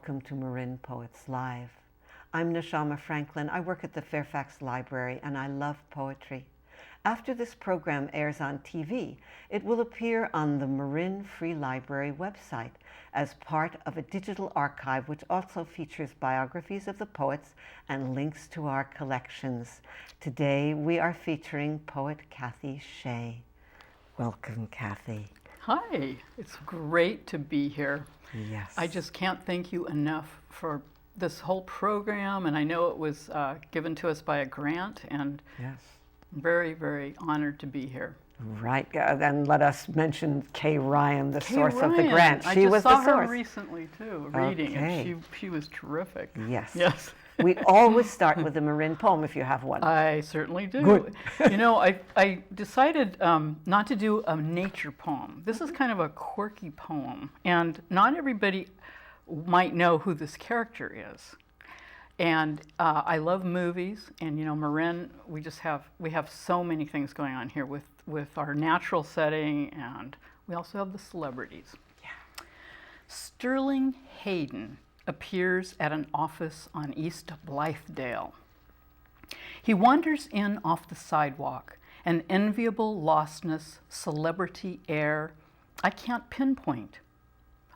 welcome to Marin Poets Live. I'm Neshama Franklin. I work at the Fairfax Library and I love poetry. After this program airs on TV, it will appear on the Marin Free Library website as part of a digital archive which also features biographies of the poets and links to our collections. Today we are featuring poet Cathryn Shea. Welcome, Cathy. Hi, it's great to be here. Yes. I just can't thank you enough for this whole program, and I know it was given to us by a grant, and yes. I'm very, very honored to be here. Right, then let us mention Kay Ryan, the source of the grant. I She just was saw the source. her recently too, reading, and she was terrific. Yes. Yes. We always start with a Marin poem if you have one. I certainly do. Good. You know, I decided not to do a nature poem. This is kind of a quirky poem, and not everybody might know who this character is. And I love movies, and you know, Marin, we have so many things going on here with our natural setting, and we also have the celebrities. Yeah. Sterling Hayden appears at an office on East Blythedale. He wanders in off the sidewalk, an enviable lostness, celebrity air I can't pinpoint.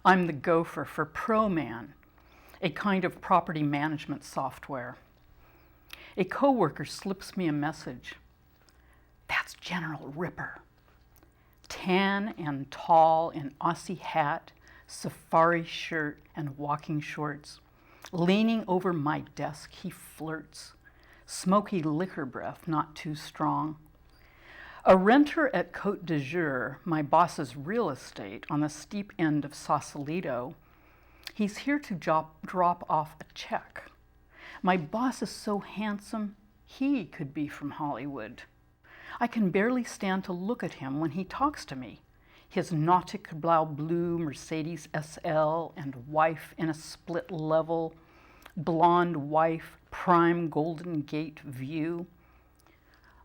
I'm the gopher for ProMan, a kind of property management software. A coworker slips me a message. That's General Ripper. Tan and tall in Aussie hat, safari shirt, and walking shorts. Leaning over my desk, he flirts. Smoky liquor breath, not too strong. A renter at Côte d'Azur, my boss's real estate on the steep end of Sausalito. He's here to drop off a check. My boss is so handsome, he could be from Hollywood. I can barely stand to look at him when he talks to me. His Nautic Blau Blue Mercedes SL and wife in a split level, blonde wife, prime Golden Gate view.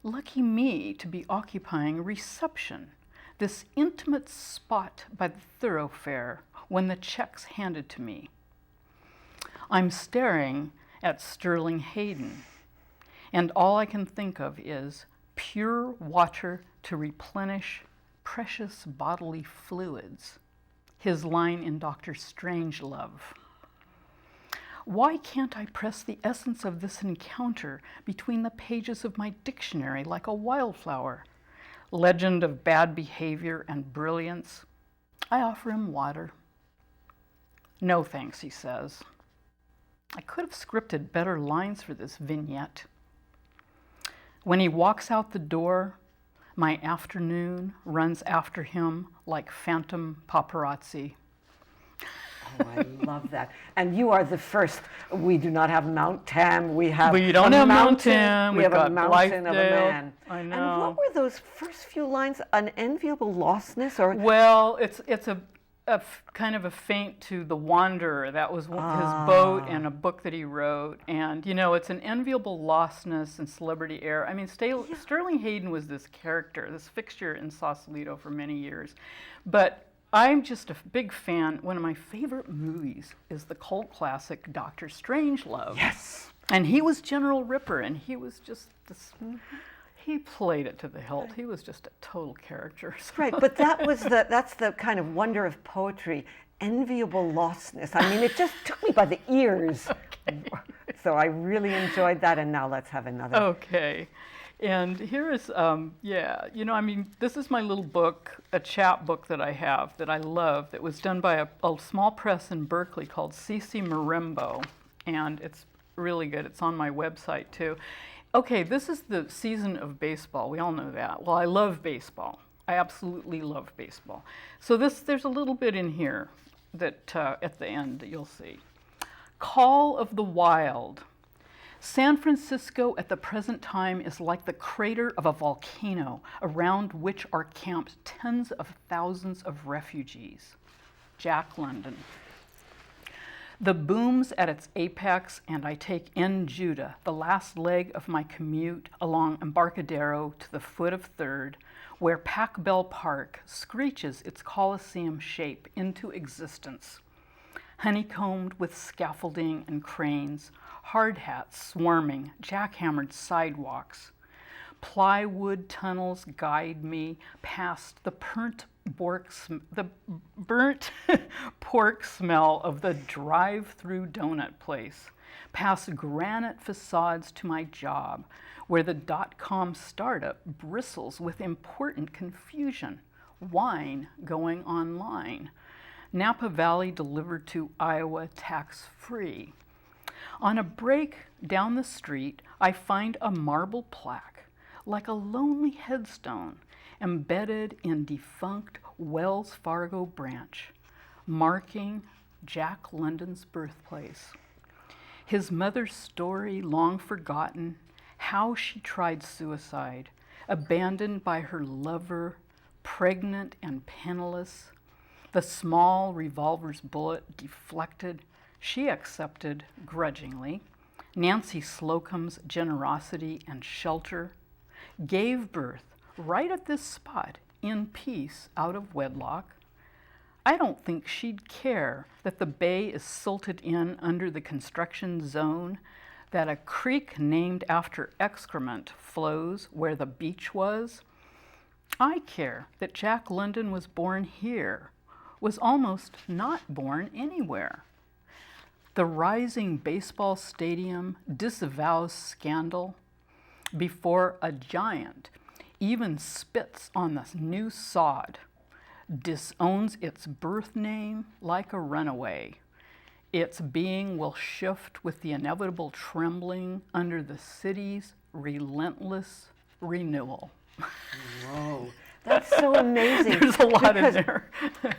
Lucky me to be occupying reception, this intimate spot by the thoroughfare when the check's handed to me. I'm staring at Sterling Hayden, and all I can think of is pure water to replenish precious bodily fluids, his line in Dr. Strangelove. Why can't I press the essence of this encounter between the pages of my dictionary like a wildflower? Legend of bad behavior and brilliance. I offer him water. No thanks, he says. I could have scripted better lines for this vignette. When he walks out the door, my afternoon runs after him like phantom paparazzi. Oh, I love that. And you are the first. We do not have Mount Tam. We don't have Mount Tam. We have a mountain Blythedale. of a man. I know. And what were those first few lines? An enviable lostness, or? Well, it's a kind of a feint to The Wanderer. That was his boat and a book that he wrote. And, you know, it's an enviable lostness and celebrity air. I mean, Sterling Hayden was this character, this fixture in Sausalito for many years. But I'm just a big fan. One of my favorite movies is the cult classic Dr. Strangelove. Yes. And he was General Ripper, and he was just this... He played it to the hilt. He was just a total character. So. Right, but that's the kind of wonder of poetry, enviable lostness. I mean, it just took me by the ears. Okay. So I really enjoyed that, and now let's have another. Okay, and here is, you know, I mean, this is my little book, a chapbook that I have that I love, that was done by a small press in Berkeley called CC Marimbo, and it's really good. It's on my website, too. Okay, this is the season of baseball. We all know that. Well, I love baseball. I absolutely love baseball. So there's a little bit in here that at the end that you'll see. Call of the Wild. San Francisco at the present time is like the crater of a volcano around which are camped tens of thousands of refugees. Jack London. The boom's at its apex, and I take in Judah, the last leg of my commute along Embarcadero to the foot of 3rd, where Pac Bell Park screeches its Coliseum shape into existence. honeycombed with scaffolding and cranes, hard hats swarming jackhammered sidewalks. Plywood tunnels guide me past the burnt pork smell of the drive-through donut place, past granite facades to my job, where the dot-com startup bristles with important confusion, wine going online, Napa Valley delivered to Iowa tax-free. On a break down the street, I find a marble plaque, like a lonely headstone, embedded in defunct Wells Fargo branch, marking Jack London's birthplace. His mother's story, long forgotten, how she tried suicide, abandoned by her lover, pregnant and penniless. The small revolver's bullet deflected, she accepted grudgingly. Nancy Slocum's generosity and shelter, gave birth right at this spot in peace out of wedlock. I don't think she'd care that the bay is silted in under the construction zone, that a creek named after excrement flows where the beach was. I care that Jack London was born here, was almost not born anywhere. The rising baseball stadium disavows scandal before a giant even spits on the new sod, disowns its birth name like a runaway. Its being will shift with the inevitable trembling under the city's relentless renewal. Whoa, that's so amazing. There's a lot in there.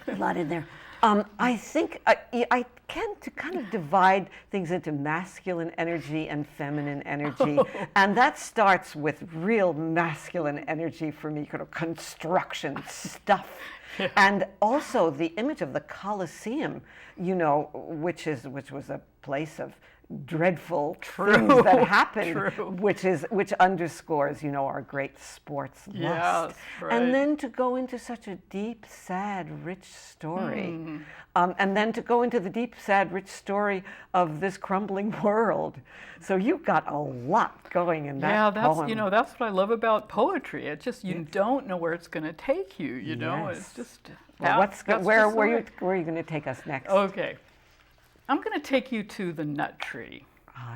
A lot in there. I think I tend to kind of divide things into masculine energy and feminine energy. And that starts with real masculine energy for me, kind of construction stuff. Yeah. And also the image of the Colosseum, you know, which was a place of dreadful things that happened, which underscores, you know, our great sports lust. Right. And then to go into such a deep, sad, rich story, and then to go into the deep, sad, rich story of this crumbling world. So you've got a lot going in that poem. You know, that's what I love about poetry. It's just you don't know where it's going to take you. You know, it's just. Well, where are you going to take us next? Okay. I'm going to take you to the nut tree.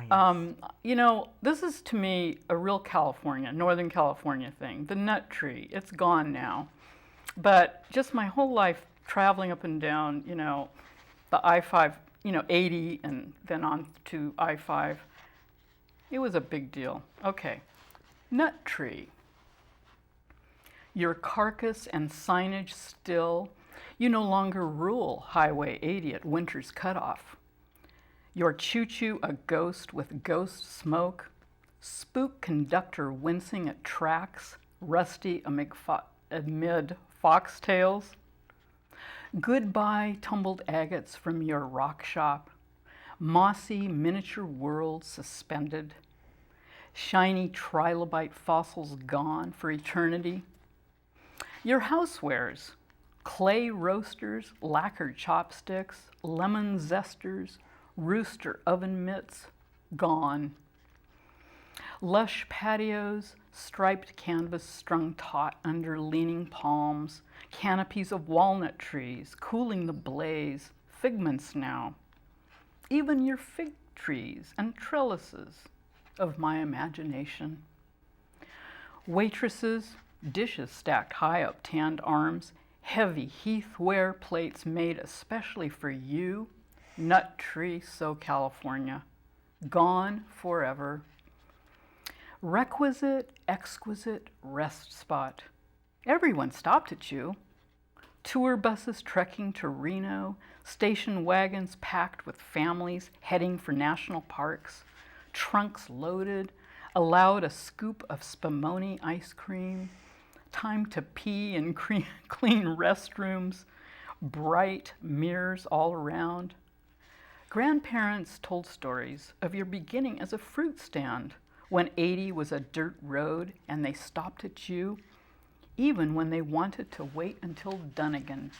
Yes. You know, this is to me a real Northern California thing. The nut tree, it's gone now. But just my whole life traveling up and down, you know, the I-5, you know, 80 and then on to I-5, it was a big deal. Okay, nut tree. Your carcass and signage still, you no longer rule Highway 80 at winter's cutoff. Your choo-choo a ghost with ghost smoke, spook conductor wincing at tracks, rusty amid foxtails. Goodbye tumbled agates from your rock shop, mossy miniature world suspended, shiny trilobite fossils gone for eternity. Your housewares, clay roasters, lacquered chopsticks, lemon zesters, rooster oven mitts, gone. Lush patios, striped canvas strung taut under leaning palms, canopies of walnut trees, cooling the blaze, figments now. Even your fig trees and trellises of my imagination. Waitresses, dishes stacked high up tanned arms, heavy heathware plates made especially for you, nut tree, so California, gone forever. Requisite, exquisite rest spot. Everyone stopped at you. Tour buses trekking to Reno, station wagons packed with families heading for national parks, trunks loaded, allowed a scoop of Spumoni ice cream, time to pee in clean restrooms, bright mirrors all around. Grandparents told stories of your beginning as a fruit stand when 80 was a dirt road and they stopped at you, even when they wanted to wait until Dunnigan.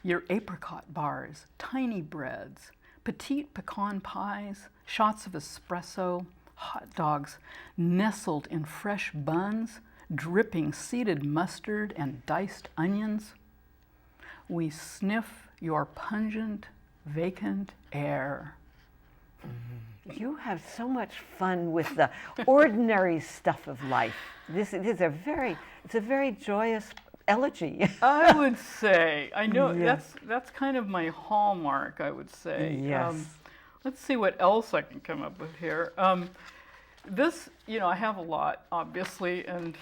Your apricot bars, tiny breads, petite pecan pies, shots of espresso, hot dogs nestled in fresh buns, dripping seeded mustard and diced onions. We sniff your pungent, vacant air. You have so much fun with the ordinary stuff of life. This is a very joyous elegy. I would say. I know Yes. that's kind of my hallmark, I would say. Yes. Let's see what else I can come up with here. This, I have a lot, obviously, and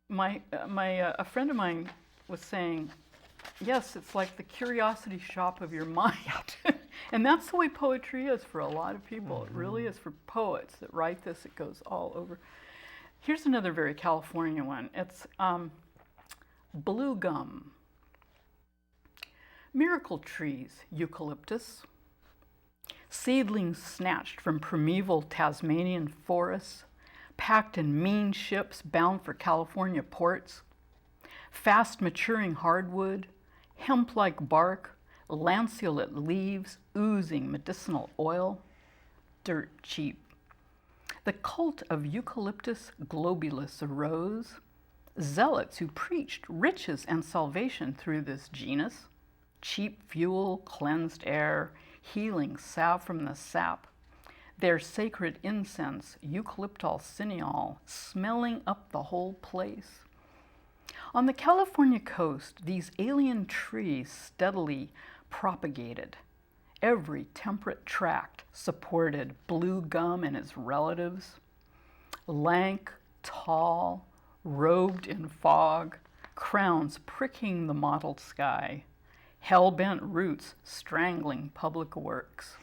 a friend of mine was saying, yes, it's like the curiosity shop of your mind. And that's the way poetry is for a lot of people. It really is for poets that write this. It goes all over. Here's another very California one. It's blue gum. Miracle trees, eucalyptus. Seedlings snatched from primeval Tasmanian forests, packed in mean ships bound for California ports. Fast maturing hardwood, hemp-like bark, lanceolate leaves oozing medicinal oil, dirt cheap. The cult of Eucalyptus globulus arose, zealots who preached riches and salvation through this genus, cheap fuel, cleansed air, healing salve from the sap, their sacred incense, eucalyptal cineol, smelling up the whole place. On the California coast, these alien trees steadily propagated. Every temperate tract supported blue gum and its relatives. Lank, tall, robed in fog, crowns pricking the mottled sky, hell-bent roots strangling public works.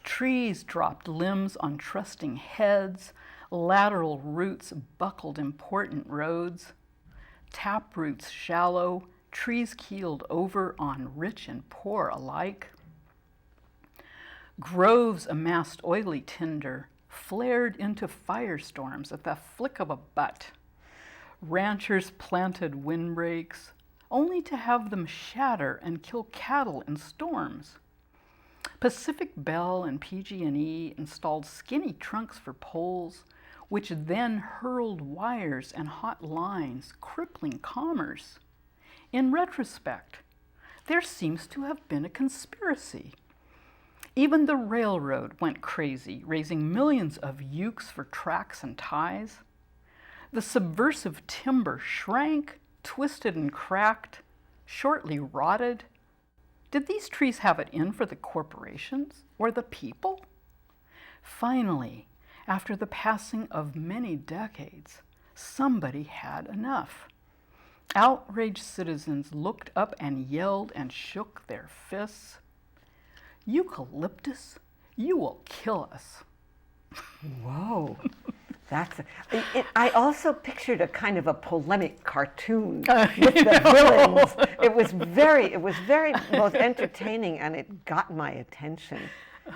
Trees dropped limbs on trusting heads, lateral roots buckled important roads, tap roots shallow, trees keeled over on rich and poor alike. Groves amassed oily tinder, flared into firestorms at the flick of a butt. Ranchers planted windbreaks, only to have them shatter and kill cattle in storms. Pacific Bell and PG&E installed skinny trunks for poles, which then hurled wires and hot lines, crippling commerce. In retrospect, there seems to have been a conspiracy. Even the railroad went crazy, raising millions of ukes for tracks and ties. The subversive timber shrank, twisted and cracked, shortly rotted. Did these trees have it in for the corporations or the people? Finally, after the passing of many decades, somebody had enough. Outraged citizens looked up and yelled and shook their fists. Eucalyptus, you will kill us. Whoa. I also pictured a kind of a polemic cartoon with the villains. It was very both entertaining and it got my attention.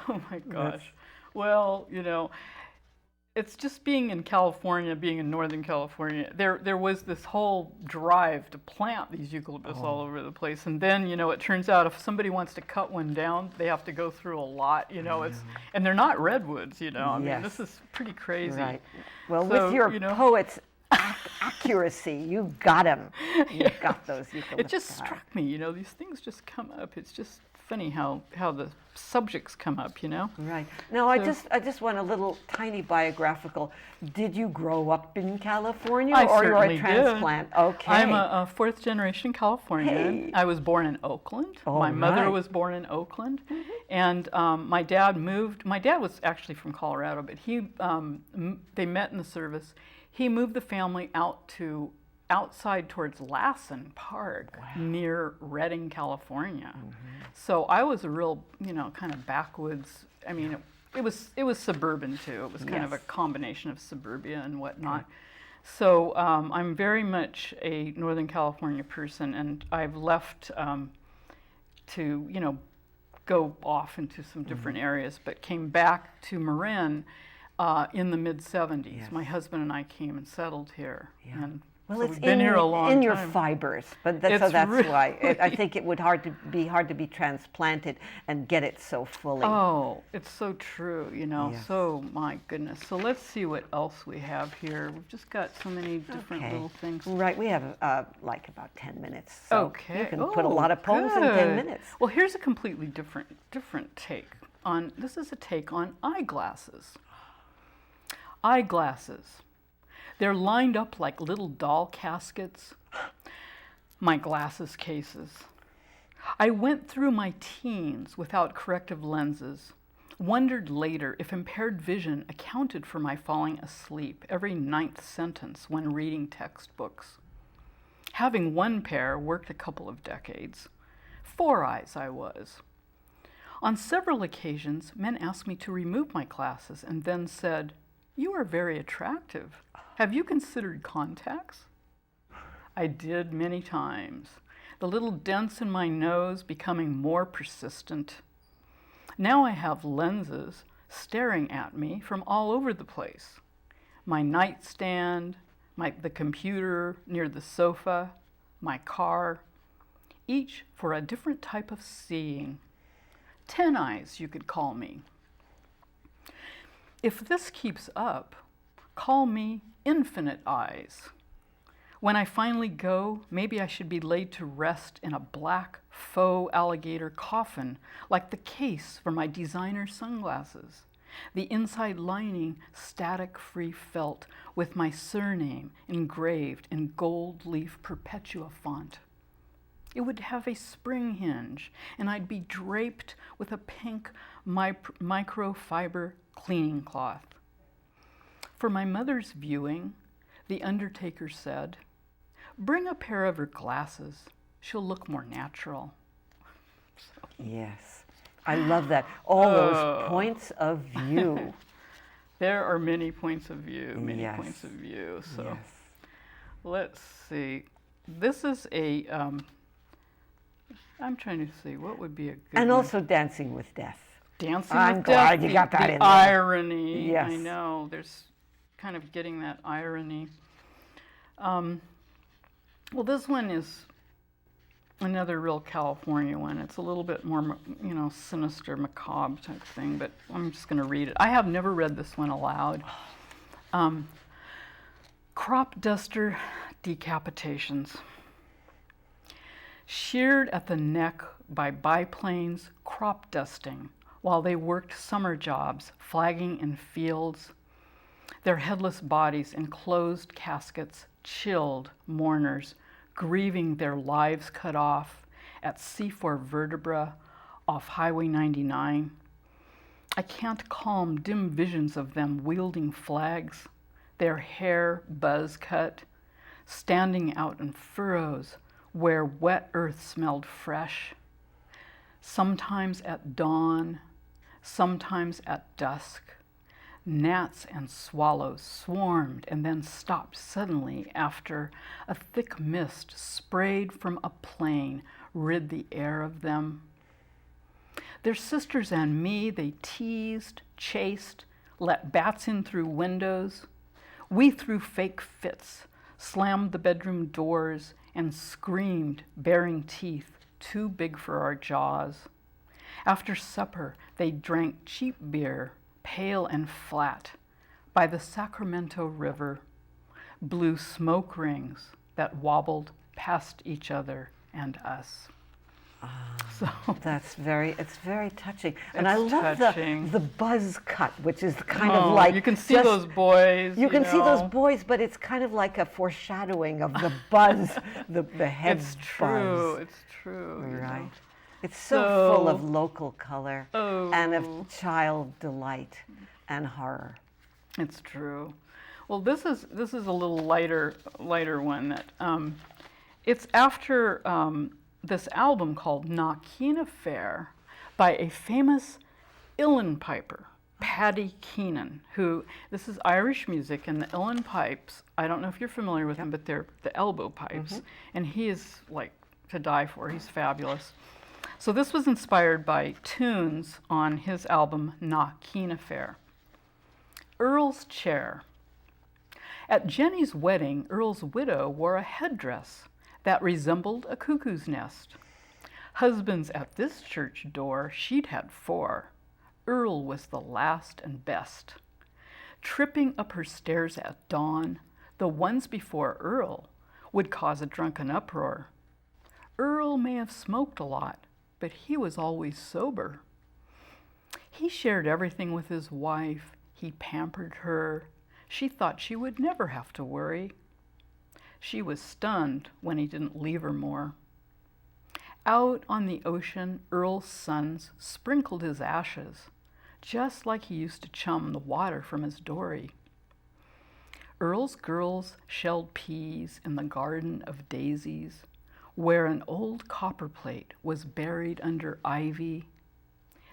Oh my gosh. Well, it's just being in California, being in Northern California, there was this whole drive to plant these eucalyptus all over the place. And then, it turns out if somebody wants to cut one down, they have to go through a lot, and they're not redwoods, I mean, this is pretty crazy. Right. Well, So, with your poet's accuracy, you got him. You got those eucalyptus. It just struck me, these things just come up. It's just funny how the subjects come up, Right. Now, I just want a little tiny biographical. Did you grow up in California, or you're a transplant? Did. Okay. I'm a fourth generation Californian. Hey. I was born in Oakland. My mother was born in Oakland, and my dad moved. My dad was actually from Colorado, but they met in the service. He moved the family outside towards Lassen Park, near Redding, California. So I was a real, kind of backwoods. I mean, it was suburban too. It was kind of a combination of suburbia and whatnot. Okay. So I'm very much a Northern California person, and I've left to, go off into some different areas, but came back to Marin in the mid-'70s. Yes. My husband and I came and settled here. Yeah. And Well, So it's we've been here a long in your time. fibers, but It's so that's really- why I think it would be hard to be transplanted and get it so fully. Oh, it's so true, you know. Yes. So, my goodness. So let's see what else we have here. We've just got so many different Okay. little things. Right, we have like about 10 minutes. So Okay. you can put a Oh, lot of poems in 10 good. minutes. Well, here's a completely different take on, this is a take on eyeglasses. Eyeglasses. They're lined up like little doll caskets. My glasses cases. I went through my teens without corrective lenses, wondered later if impaired vision accounted for my falling asleep every 9th sentence when reading textbooks. Having one pair worked a couple of decades. 4 eyes I was. On several occasions, men asked me to remove my glasses and then said, "You are very attractive. Have you considered contacts?" I did many times, the little dents in my nose becoming more persistent. Now I have lenses staring at me from all over the place. My nightstand, the computer near the sofa, my car, each for a different type of seeing. 10 eyes, you could call me. If this keeps up, call me infinite eyes. When I finally go, maybe I should be laid to rest in a black faux alligator coffin, like the case for my designer sunglasses. The inside lining static-free felt with my surname engraved in gold leaf Perpetua font. It would have a spring hinge, and I'd be draped with a pink microfiber cleaning cloth. For my mother's viewing, the undertaker said, "Bring a pair of her glasses. She'll look more natural." Yes. I love that. All those points of view. There are many points of view, many Yes. points of view. So Yes. let's see. This is a, I'm trying to see, what would be a good And one? also Dancing with Death. Dancing I'm with glad Death, you got that the in there. irony. Yes. I know, there's kind of getting that irony. Well, this one is another real California one. It's a little bit more, sinister, macabre type thing, but I'm just going to read it. I have never read this one aloud. Crop duster decapitations. Sheared at the neck by biplanes crop dusting while they worked summer jobs, flagging in fields. Their headless bodies in closed caskets, chilled mourners, grieving their lives cut off at C4 vertebra off Highway 99. I can't calm dim visions of them wielding flags, their hair buzz cut, standing out in furrows where wet earth smelled fresh. Sometimes at dawn, sometimes at dusk, gnats and swallows swarmed and then stopped suddenly after a thick mist sprayed from a plane rid the air of them. Their sisters and me they teased, chased, let bats in through windows. We threw fake fits, slammed the bedroom doors, and screamed, baring teeth too big for our jaws. After supper, they drank cheap beer, pale and flat, by the Sacramento River, blew smoke rings that wobbled past each other and us. So It's very touching. And I It's love touching. the buzz cut, which is kind of like you can see just- those boys. You can see those know. boys, but it's kind of like a foreshadowing of the buzz, the head It's true. buzz. It's true. you Right. know. It's so full So- of local color Oh. and of child delight and horror. It's true. Well, this is a little lighter one that it's after this album called Knockeen Fair by a famous uilleann piper, Paddy Keenan, who this is Irish music, and the uilleann pipes, I don't know if you're familiar with them, but they're the elbow pipes, and he is like to die for. He's fabulous. So this was inspired by tunes on his album Knockeen Fair. Earl's Chair. At Jenny's wedding, Earl's widow wore a headdress that resembled a cuckoo's nest. Husbands at this church door, she'd had 4. Earl was the last and best. Tripping up her stairs at dawn, the ones before Earl would cause a drunken uproar. Earl may have smoked a lot, but he was always sober. He shared everything with his wife. He pampered her. She thought she would never have to worry. She was stunned when he didn't leave her more. Out on the ocean, Earl's sons sprinkled his ashes, just like he used to chum the water from his dory. Earl's girls shelled peas in the garden of daisies, where an old copper plate was buried under ivy,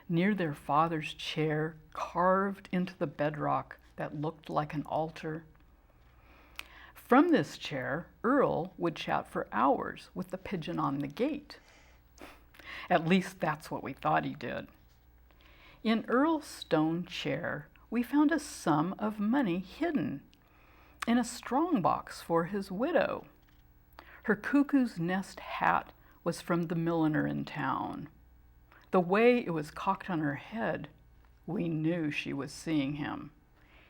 near their father's chair, carved into the bedrock that looked like an altar. From this chair, Earl would chat for hours with the pigeon on the gate. At least that's what we thought he did. In Earl's stone chair, we found a sum of money hidden in a strongbox for his widow. Her cuckoo's nest hat was from the milliner in town. The way it was cocked on her head, we knew she was seeing him.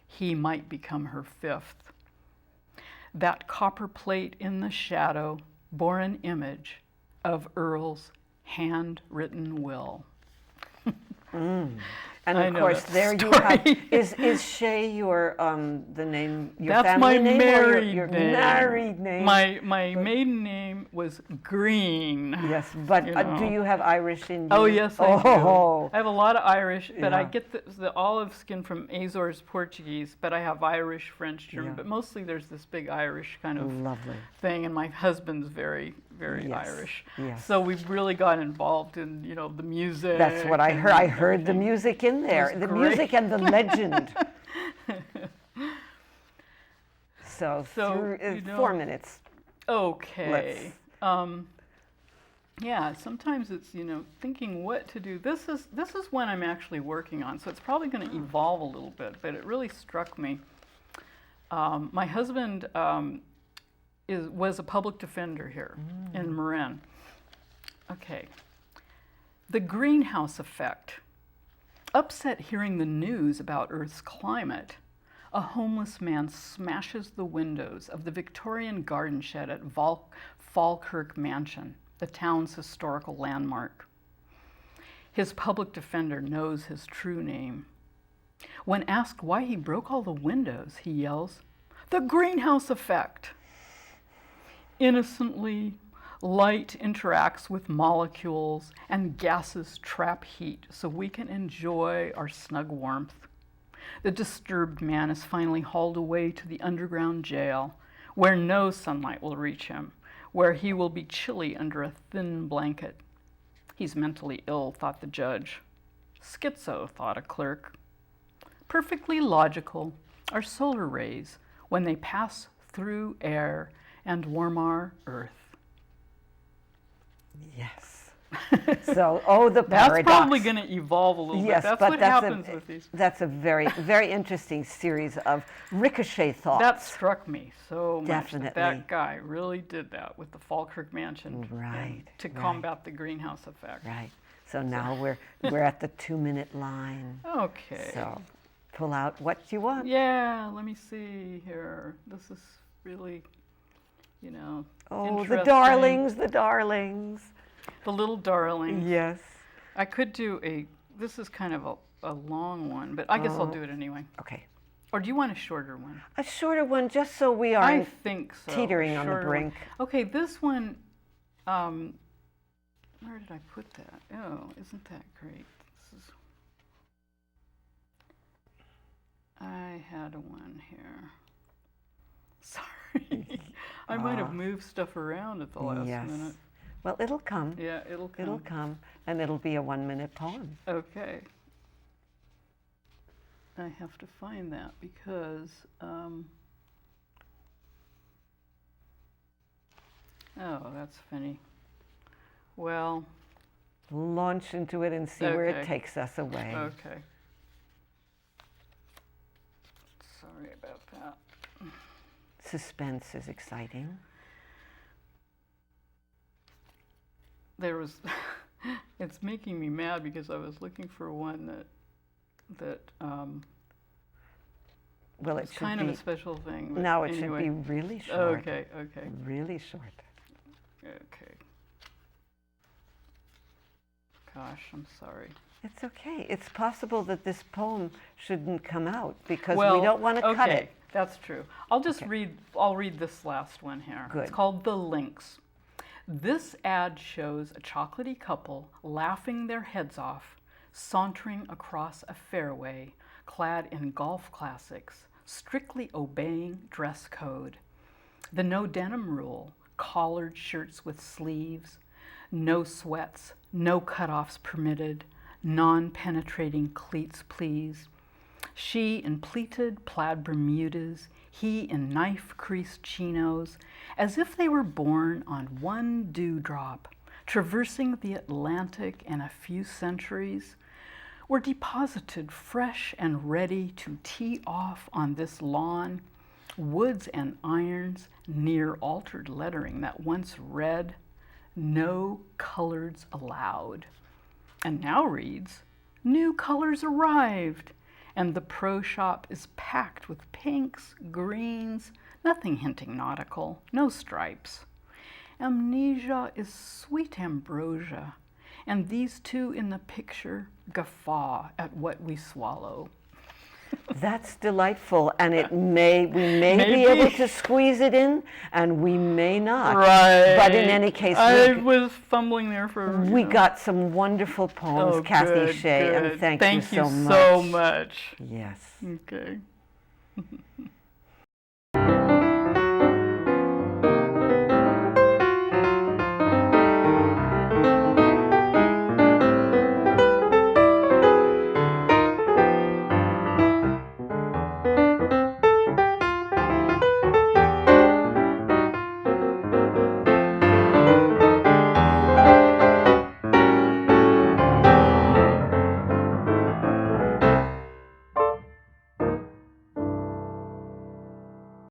He might become her 5th. That copper plate in the shadow bore an image of Earl's handwritten will. And of course, there you have. Is Shea your the name? Your That's family my name married your name. married name? My maiden name was Green. Yes, but you know. do you have Irish in you? Oh yes, I do. I have a lot of Irish, but I Yeah. get the olive skin from Azores Portuguese, but I have Irish, French, German, Yeah. but mostly there's this big Irish kind of Lovely. thing, and my husband's very, very Yes, Irish. yes. So we've really got involved in, the music. That's what I heard. I heard the music in there, the great. music and the legend. So So, 4 minutes. Okay. Yeah, sometimes it's, thinking what to do. This is when I'm actually working on, so it's probably going to evolve a little bit, but it really struck me. My husband was a public defender here in Marin. Okay. The greenhouse effect. Upset hearing the news about Earth's climate, a homeless man smashes the windows of the Victorian garden shed at Falkirk Mansion, the town's historical landmark. His public defender knows his true name. When asked why he broke all the windows, he yells, "The greenhouse effect!" Innocently, light interacts with molecules and gases trap heat so we can enjoy our snug warmth. The disturbed man is finally hauled away to the underground jail where no sunlight will reach him, where he will be chilly under a thin blanket. He's mentally ill, thought the judge. Schizo, thought a clerk. Perfectly logical are solar rays when they pass through air and warm our earth. Yes. So, the paradox. That's probably going to evolve a little Yes, bit. That's but what that's happens with these. That's a very, very interesting series of ricochet thoughts. That struck me so much. Definitely. That guy really did that with the Falkirk Mansion. Right, To right. combat the greenhouse effect. Right. So now we're at the 2-minute line. Okay. So pull out what you want. Yeah, let me see here. This is really, Oh, the interesting. darlings, the darlings. The little darling. Yes. I could do this is kind of a long one, but I guess I'll do it anyway. Okay. Or do you want a shorter one? A shorter one, just so we I aren't think so. teetering on the Shorter brink. one. Okay, this one, where did I put that? Oh, isn't that great? I had one here. Sorry. I might have moved stuff around at the last Yes. minute. Well, it'll come. Yeah, it'll come. It'll come, and it'll be a 1-minute poem. Okay. I have to find that because, oh, that's funny. Well. Launch into it and see where it Okay. takes us away. Okay. Sorry about that. suspense is exciting. There was, it's making me mad because I was looking for one that Well, it it's should kind be, of a special thing. But no, it anyway. should be really short. Okay. Really short. Okay. Gosh, I'm sorry. It's okay. It's possible that this poem shouldn't come out because Well, we don't want to cut it. That's true. I'll read this last one here. Good. It's called The Lynx. This ad shows a chocolatey couple laughing their heads off, sauntering across a fairway, clad in golf classics, strictly obeying dress code. The no denim rule, collared shirts with sleeves, no sweats, no cutoffs permitted, non-penetrating cleats please. She in pleated plaid Bermudas, he in knife-creased chinos, as if they were born on one dewdrop, traversing the Atlantic in a few centuries, were deposited fresh and ready to tee off on this lawn, woods and irons, near altered lettering that once read, "No colors allowed," and now reads, "New colors arrived," and the pro shop is packed with pinks, greens, nothing hinting nautical, no stripes. Amnesia is sweet ambrosia, and these two in the picture guffaw at what we swallow. That's delightful, and we may be able to squeeze it in, and we may not. Right. But in any case, I was fumbling there for. We got some wonderful poems, Cathryn Shea, and thank you so much. Thank you so much. Yes. Okay.